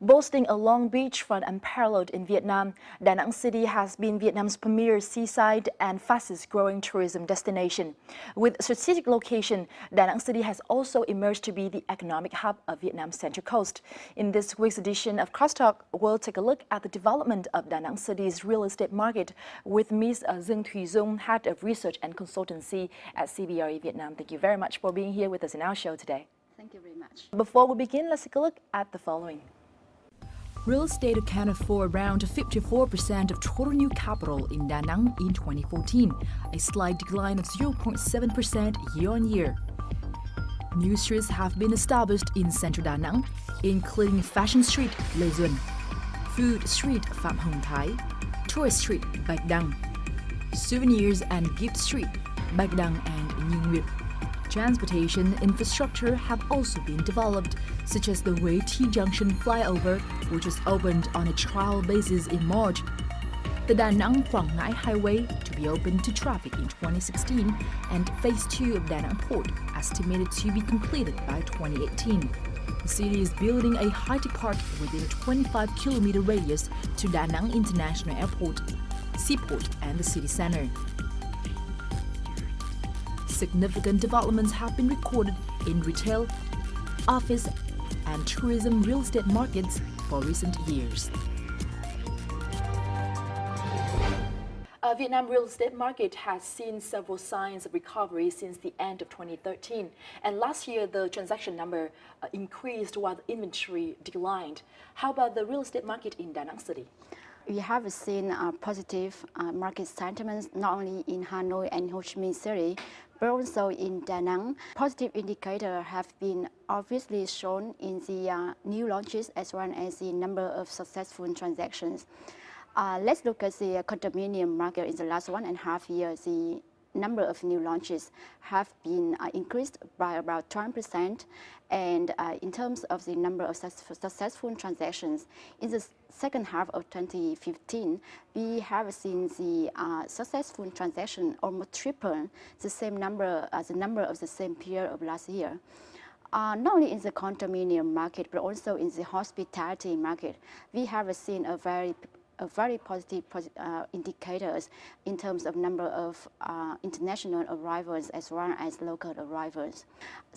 Boasting a long beachfront unparalleled in Vietnam, Đà Nẵng City has been Vietnam's premier seaside and fastest-growing tourism destination. With strategic location, Đà Nẵng City has also emerged to be the economic hub of Vietnam's Central Coast. In this week's edition of Crosstalk, we'll take a look at the development of Đà Nẵng City's real estate market with Ms. Dương Thùy Dung, Head of Research and Consultancy at CBRE Vietnam. Thank you very much for being here with us in our show today. Thank you very much. Before we begin, let's take a look at the following. Real estate accounted for around 54% of total new capital in Da Nang in 2014, a slight decline of 0.7% year-on-year. New streets have been established in central Da Nang, including Fashion Street, Lê Duẩn, Food Street, Phạm Hồng Thái, Tourist Street, Bạch Đằng, Souvenirs and Gift Street, Bạch Đằng and Như Nguyệt. Transportation infrastructure have also been developed, such as the Huế T Junction flyover, which was opened on a trial basis in March. The Da Nang-Quảng Ngãi Highway to be opened to traffic in 2016, and Phase 2 of Da Nang Port estimated to be completed by 2018. The city is building a high-tech park within a 25-kilometer radius to Da Nang International Airport, seaport, and the city center. Significant developments have been recorded in retail, office, and tourism real estate markets for recent years. Vietnam real estate market has seen several signs of recovery since the end of 2013. And last year, the transaction number increased while the inventory declined. How about the real estate market in Da Nang City? We have seen positive market sentiments not only in Hanoi and Ho Chi Minh City, but also in Da Nang. Positive indicators have been obviously shown in the new launches as well as the number of successful transactions. Let's look at the condominium market in the last 1.5 years. The number of new launches have been increased by about 20%, and in terms of the number of successful transactions, in the second half of 2015, we have seen the successful transaction almost triple the same number as the number of the same period of last year. Not only in the condominium market, but also in the hospitality market, we have seen a very positive indicators in terms of number of international arrivals as well as local arrivals.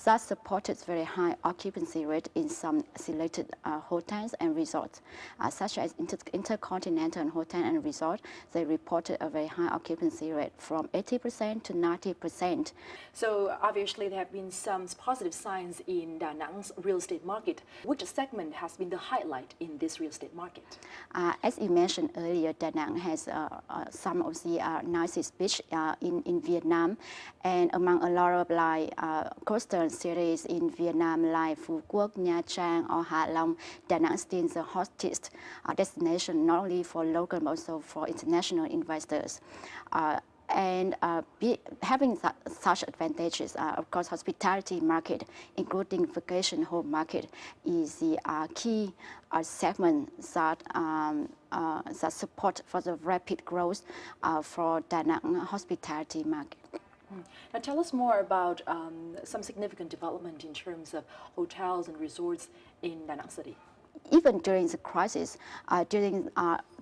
That supported very high occupancy rate in some selected hotels and resorts, such as Intercontinental Hotel and Resort. They reported a very high occupancy rate from 80% to 90%. So obviously there have been some positive signs in Da Nang's real estate market. Which segment has been the highlight in this real estate market? As you mentioned earlier, Da Nang has some of the nicest beach in Vietnam, and among a lot of coastal cities in Vietnam like Phu Quoc, Nha Trang, or Ha Long, Da Nang is still the hottest destination not only for local but also for international investors. Having such advantages, of course, hospitality market, including vacation home market, is the key segment that support for the rapid growth for Da Nang hospitality market. Now tell us more about some significant development in terms of hotels and resorts in Da Nang City. Even during the crisis, during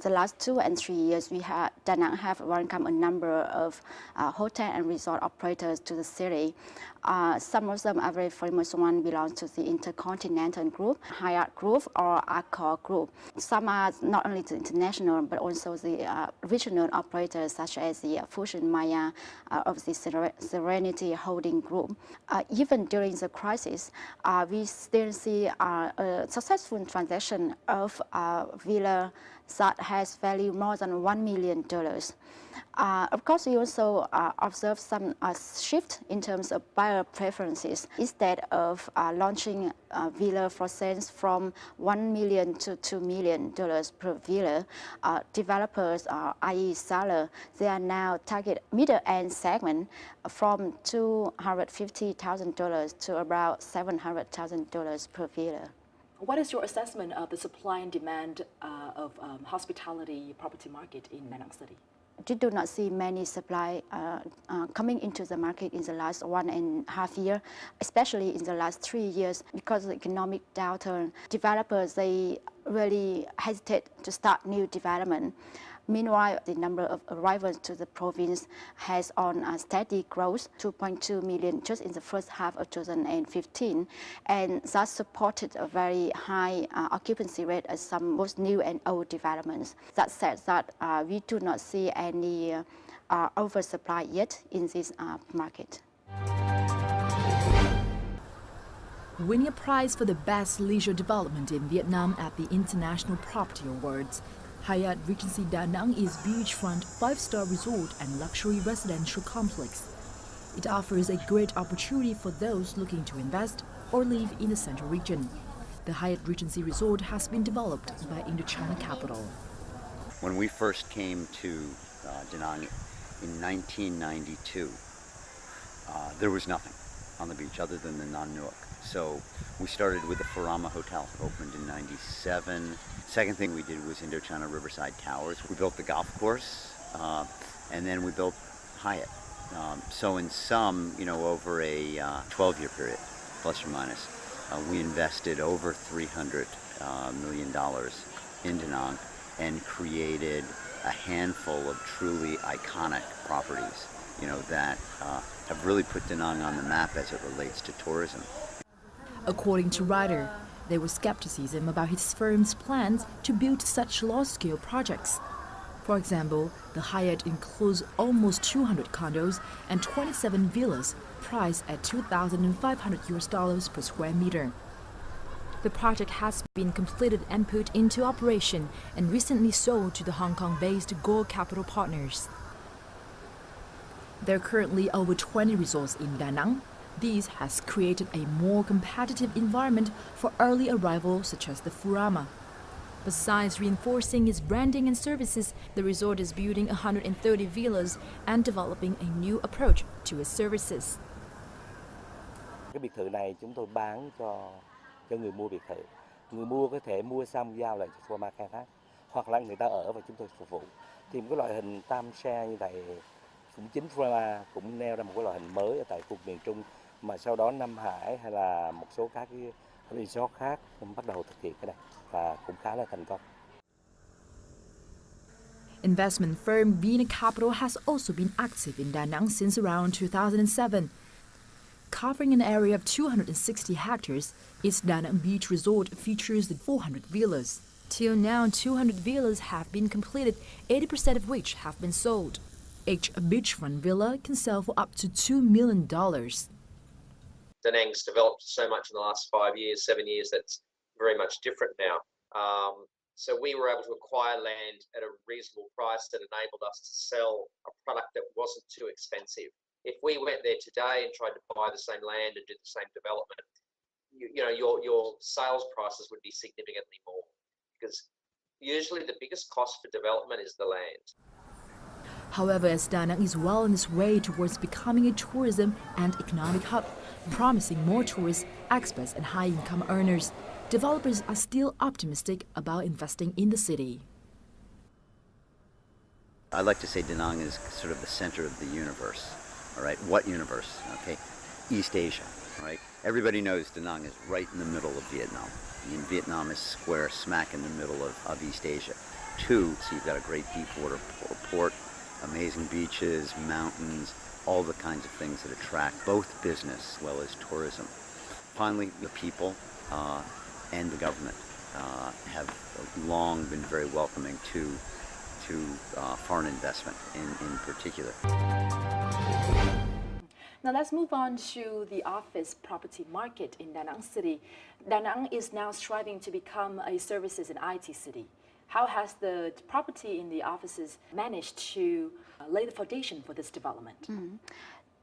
the last 2 and 3 years, Da Nang have welcomed a number of hotel and resort operators to the city. Some of them are very famous. One belongs to the Intercontinental Group, Hyatt Group, or Accor Group. Some are not only the international, but also the regional operators, such as the Fusion Maya of the Serenity Holding Group. Even during the crisis, we still see a successful transaction of villa that has value more than $1 million. Of course, we also observe some shift in terms of buyer preferences. Instead of launching a villa for sales from $1 million to $2 million per villa, developers, i.e. sellers, they are now target middle-end segment from $250,000 to about $700,000 per villa. What is your assessment of the supply and demand of hospitality property market in Da Nang City? we do not see many supply coming into the market in the last 1.5 years, especially in the last 3 years because of the economic downturn. Developers, they really hesitate to start new development. Meanwhile, the number of arrivals to the province has on a steady growth, 2.2 million just in the first half of 2015, and that supported a very high occupancy rate at some most new and old developments. That said, that we do not see any oversupply yet in this market. Winning a prize for the best leisure development in Vietnam at the International Property Awards, Hyatt Regency Đà Nẵng is beachfront 5-star resort and luxury residential complex. It offers a great opportunity for those looking to invest or live in the central region. The Hyatt Regency Resort has been developed by Indochina Capital. When we first came to Da Nang in 1992, there was nothing on the beach other than the Nan Nuoc. So we started with the Farama Hotel, opened in 97. Second thing we did was Indochina Riverside Towers. We built the golf course, and then we built Hyatt. So in sum, over a 12-year period, plus or minus, we invested over $300 million in Da Nang and created a handful of truly iconic properties, that have really put Da Nang on the map as it relates to tourism. According to Ryder, there was skepticism about his firm's plans to build such large-scale projects. For example, the Hyatt includes almost 200 condos and 27 villas priced at $2,500 per square meter. The project has been completed and put into operation and recently sold to the Hong Kong-based Gold Capital Partners. There are currently over 20 resorts in Da Nang. This has created a more competitive environment for early arrivals such as the Furama. Besides reinforcing its branding and services, the resort is building 130 villas and developing a new approach to its services. Cái biệt thự này chúng tôi bán cho người mua biệt thự. Người mua có thể mua xong giao lại cho Furama khai thác, hoặc là người ta ở và chúng tôi phục vụ. Thì một cái loại hình tam xe như vậy cũng chính Furama cũng nêu ra một cái loại hình mới ở tại khu miền Trung, mà sau đó Nam Hải hay là một số các cái resort khác bắt đầu thực hiện cái này và cũng khá là thành công. Investment firm Vina Capital has also been active in Da Nang since around 2007. Covering an area of 260 hectares, its Da Nang Beach Resort features 400 villas. Till now, 200 villas have been completed, 80% of which have been sold. Each beachfront villa can sell for up to $2 million. Da Nang's developed so much in the last 5 years, 7 years, that's very much different now. So we were able to acquire land at a reasonable price that enabled us to sell a product that wasn't too expensive. If we went there today and tried to buy the same land and do the same development, your sales prices would be significantly more, because usually the biggest cost for development is the land. However, as Da Nang is well on its way towards becoming a tourism and economic hub, promising more tourists, expats and high-income earners, developers are still optimistic about investing in the city. I like to say Da Nang is sort of the center of the universe. All right, what universe? Okay, East Asia. Right, everybody knows Da Nang is right in the middle of Vietnam. I mean, Vietnam is square smack in the middle of East Asia. Two, so you've got a great deep water port, amazing beaches, mountains, all the kinds of things that attract both business as well as tourism. Finally, the people and the government have long been very welcoming to foreign investment in particular. Now let's move on to the office property market in Da Nang City. Da Nang is now striving to become a services and IT city. How has the property in the offices managed to lay the foundation for this development?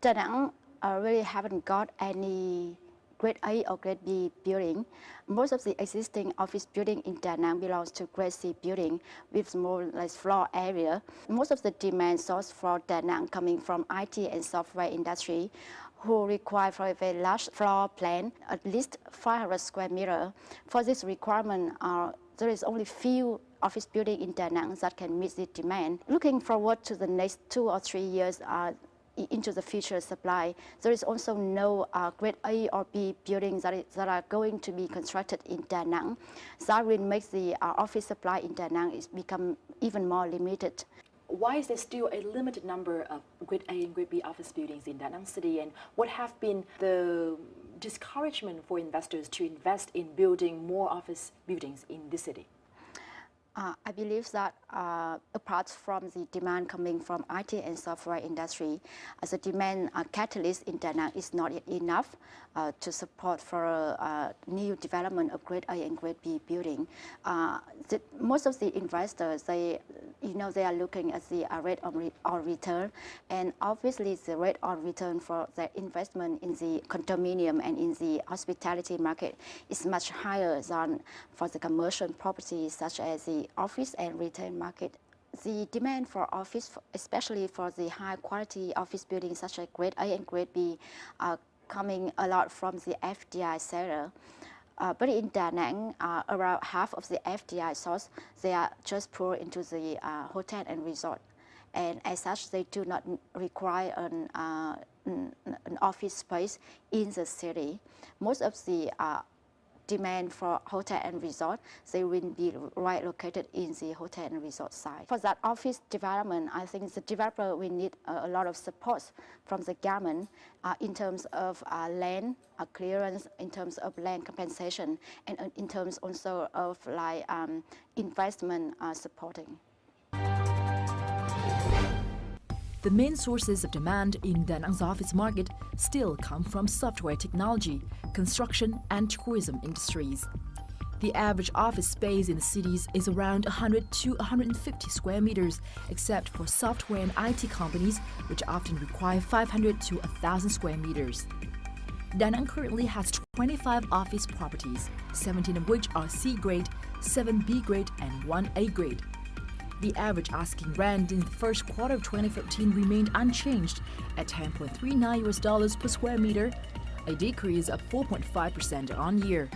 Da Nang really haven't got any Grade A or Grade B building. Most of the existing office building in Da Nang belongs to Grade C building with small floor area. Most of the demand source for Da Nang coming from IT and software industry, who require for a very large floor plan, at least 500 square meter. For this requirement, there is only few office building in Da Nang that can meet the demand. Looking forward to the next 2 or 3 years into the future supply, there is also no grade A or B buildings that are going to be constructed in Da Nang. That will make the office supply in Da Nang become even more limited. Why is there still a limited number of grade A and grade B office buildings in Da Nang City, and what have been the discouragement for investors to invest in building more office buildings in the city? I believe that apart from the demand coming from IT and software industry, as a demand catalyst in Da Nang is not yet enough to support for new development of grade A and grade B building. Most of the investors, they are looking at the rate on return, and obviously the rate on return for their investment in the condominium and in the hospitality market is much higher than for the commercial properties such as the office and retail market. The demand for office, especially for the high quality office buildings such as grade A and grade B, are coming a lot from the FDI sector. But in Da Nang, around half of the FDI source, they are just poured into the hotel and resort. And as such, they do not require an office space in the city. Most of the demand for hotel and resort, they will be right located in the hotel and resort side. For that office development, I think the developer will need a lot of support from the government in terms of land clearance, in terms of land compensation, and in terms also of investment supporting. The main sources of demand in Da Nang's office market still come from software technology, construction, and tourism industries. The average office space in the cities is around 100 to 150 square meters, except for software and IT companies, which often require 500 to 1,000 square meters. Da Nang currently has 25 office properties, 17 of which are C grade, 7 B grade, and 1 A grade. The average asking rent in the first quarter of 2015 remained unchanged at $10.39 per square meter, a decrease of 4.5% on year.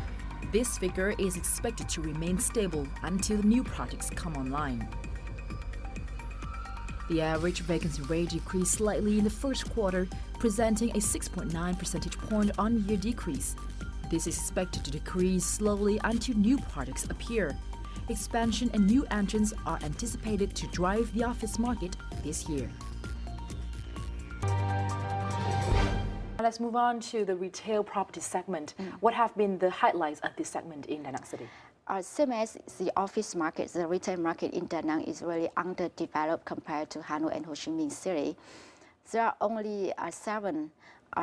This figure is expected to remain stable until the new projects come online. The average vacancy rate decreased slightly in the first quarter, presenting a 6.9 percentage point on-year decrease. This is expected to decrease slowly until new projects appear. Expansion and new entrants are anticipated to drive the office market this year. Let's move on to the retail property segment. What have been the highlights of this segment in Da Nang City? Same as the office market, the retail market in Da Nang is really underdeveloped compared to Hanoi and Ho Chi Minh City. There are only 7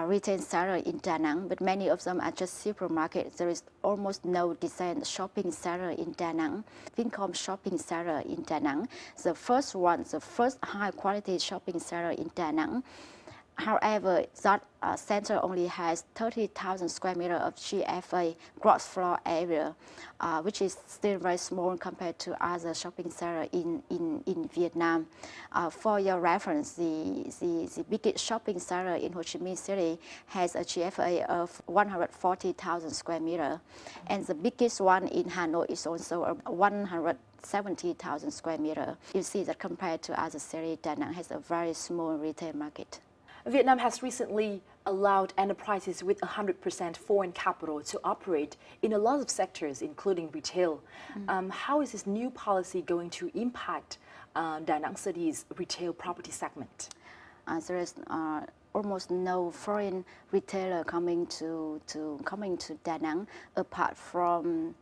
retail centers in Da Nang, but many of them are just supermarkets. There is almost no decent shopping center in Da Nang. Vincom Shopping Center in Da Nang, the first high quality shopping center in Da Nang. However, that center only has 30,000 square meters of GFA, gross floor area, which is still very small compared to other shopping centers in Vietnam. For your reference, the biggest shopping center in Ho Chi Minh City has a GFA of 140,000 square meters, and the biggest one in Hanoi is also 170,000 square meters. You see that compared to other cities, Da Nang has a very small retail market. Vietnam has recently allowed enterprises with 100% foreign capital to operate in a lot of sectors, including retail. How is this new policy going to impact Da Nang City's retail property segment? There is almost no foreign retailer coming to Da Nang apart from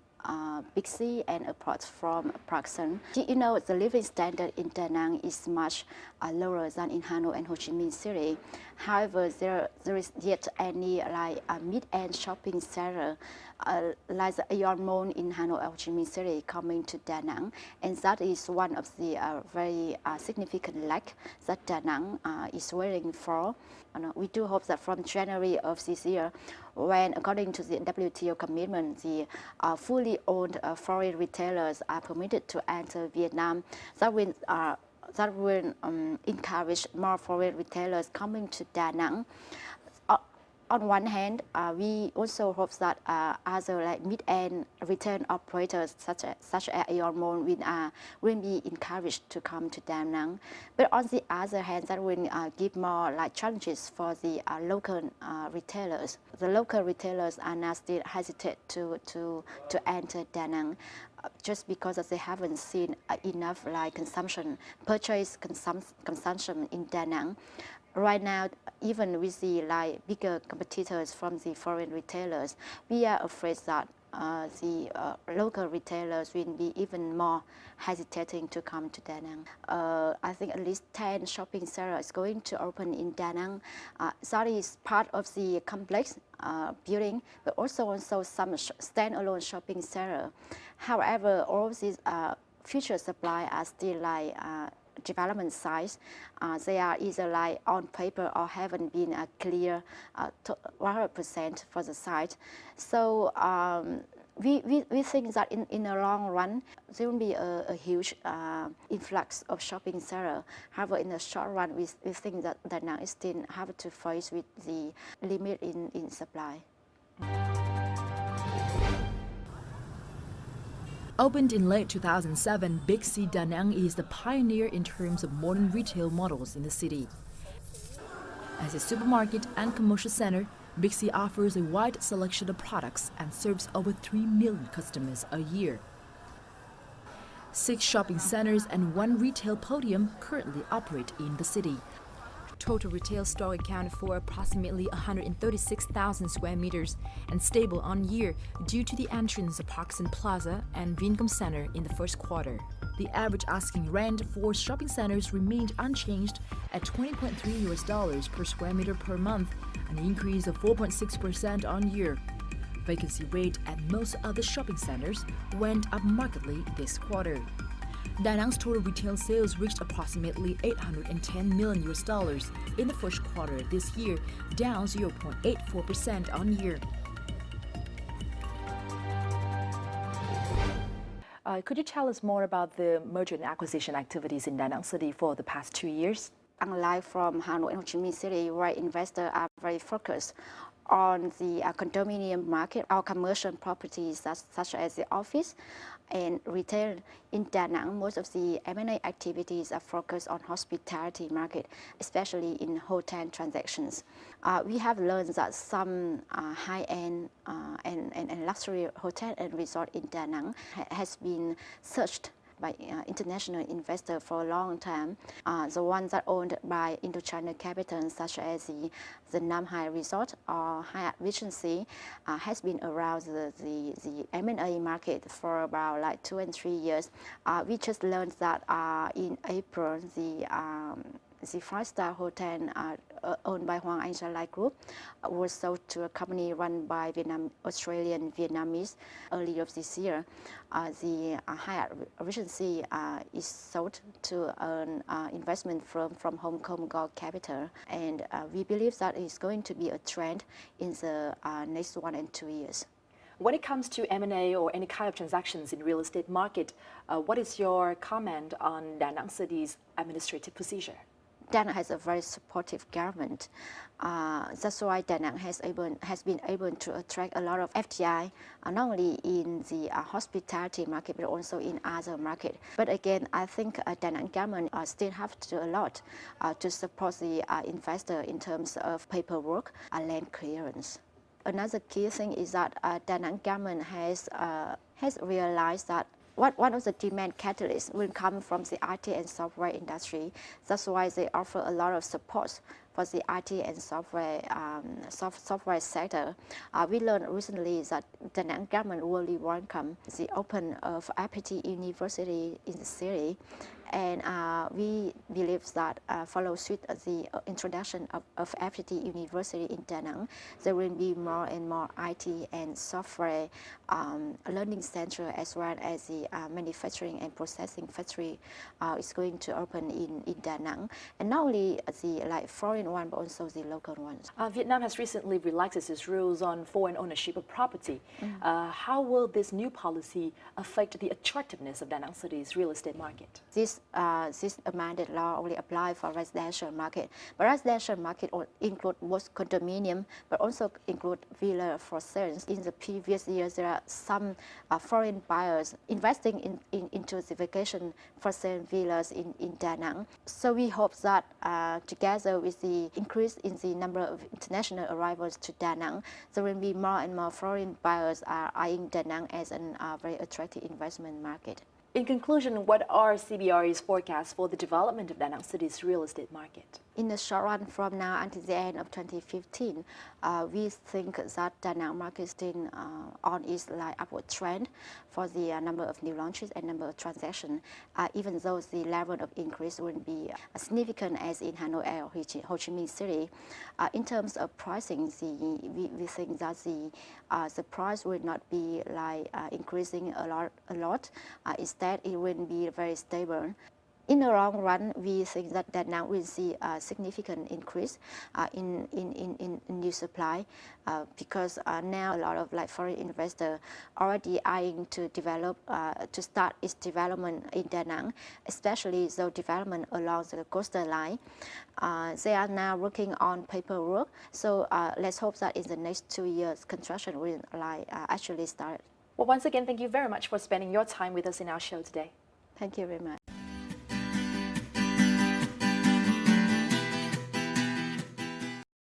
Big C and apart from Praksan. You know, the living standard in Da Nang is much lower than in Hanoi and Ho Chi Minh City. However, there is yet any mid-end shopping center like the Aeon Mall in Hanoi and Ho Chi Minh City coming to Da Nang, and that is one of the very significant lack that Da Nang is waiting for. We do hope that from January of this year, when according to the WTO commitment, the fully owned foreign retailers are permitted to enter Vietnam, that will encourage more foreign retailers coming to Da Nang. on one hand, we also hope that other like mid-end retail operators such as Aeon Mall will be encouraged to come to Da Nang. But on the other hand, that will give more like challenges for the local retailers. The local retailers are now still hesitant to enter Da Nang. Just because they haven't seen enough like consumption in Da Nang. Right now, even with the like bigger competitors from the foreign retailers, we are afraid that the local retailers will be even more hesitating to come to Da Nang. I think at least 10 shopping centers is going to open in Da Nang. That is part of the complex building, but also some standalone shopping center. However, all of these future supply are still like development size. They are either like on paper or haven't been clear 100% for the site. So we think that in the long run, there will be a huge influx of shopping center. However, in the short run, we think that Da Nang still have to face with the limit in supply. Opened in late 2007, Big C Da Nang is the pioneer in terms of modern retail models in the city. As a supermarket and commercial center, Big C offers a wide selection of products and serves over 3 million customers a year. 6 shopping centers and 1 retail podium currently operate in the city. Total retail stock accounted for approximately 136,000 square meters and stable on year due to the entrance of Parkson Plaza and Vincom Center in the first quarter. The average asking rent for shopping centers remained unchanged at $20.3 per square meter per month, an increase of 4.6% on year. Vacancy rate at most other shopping centers went up markedly this quarter. Da Nang's total retail sales reached approximately $810 million in the first quarter this year, down 0.84% on year. Could you tell us more about the merger and acquisition activities in Da Nang City for the past 2 years? Unlike from Hanoi and Ho Chi Minh City, where investors are very focused on the condominium market, our commercial properties such as the office and retail in Da Nang, most of the M&A activities are focused on hospitality market, especially in hotel transactions. We have learned that some high-end and luxury hotel and resort in Da Nang has been searched by international investors for a long time. The ones that owned by Indochina capital, such as the Nam Hai Resort or Hyatt Regency, has been around the M&A market for about like 2 and 3 years. We just learned that in April, the 5-star hotel owned by Hoàng Anh Gia Lai Group was sold to a company run by Australian Vietnamese earlier this year. The Hyatt Regency is sold to an investment firm from Hong Kong Gold Capital, and we believe that is going to be a trend in the next 1 and 2 years. When it comes to M&A or any kind of transactions in real estate market, what is your comment on Da Nang City's administrative procedure? Da Nang has a very supportive government. That's why Da Nang has been able to attract a lot of FDI, not only in the hospitality market, but also in other markets. But again, I think Da Nang government still have to do a lot to support the investor in terms of paperwork and land clearance. Another key thing is that Da Nang government has realized that one of the demand catalysts will come from the IT and software industry. That's why they offer a lot of support for the IT and software sector. We learned recently that the Da Nang government really welcome the open of FPT University in the city. And we believe that follow suit the introduction of FPT University in Da Nang, there will be more and more IT and software learning center, as well as the manufacturing and processing factory is going to open in Da Nang. And not only the foreign foreign one, but also the local ones. Vietnam has recently relaxed its rules on foreign ownership of property. How will this new policy affect the attractiveness of Da Nang City's real estate market? This amended law only apply for residential market, but residential market include both condominium, but also include villa for sales. In the previous years, there are some foreign buyers investing into the vacation for sale villas in Da Nang. So we hope that together with the increase in the number of international arrivals to Da Nang, there will be more and more foreign buyers are eyeing Da Nang as a very attractive investment market. In conclusion, what are CBRE's forecasts for the development of Da Nang City's real estate market? In the short run, from now until the end of 2015, we think that Da Nang market is still on its upward trend for the number of new launches and number of transactions, even though the level of increase wouldn't be as significant as in Hanoi or Ho Chi Minh City. In terms of pricing, we think that the price will not be increasing a lot. Instead, it will be very stable. In the long run, we think that Da Nang will see a significant increase in new supply because now a lot of foreign investors already eyeing to develop to start its development in Da Nang, especially the development along the coastal line. They are now working on paperwork, so let's hope that in the next 2 years, construction will actually start. Well, once again, thank you very much for spending your time with us in our show today. Thank you very much.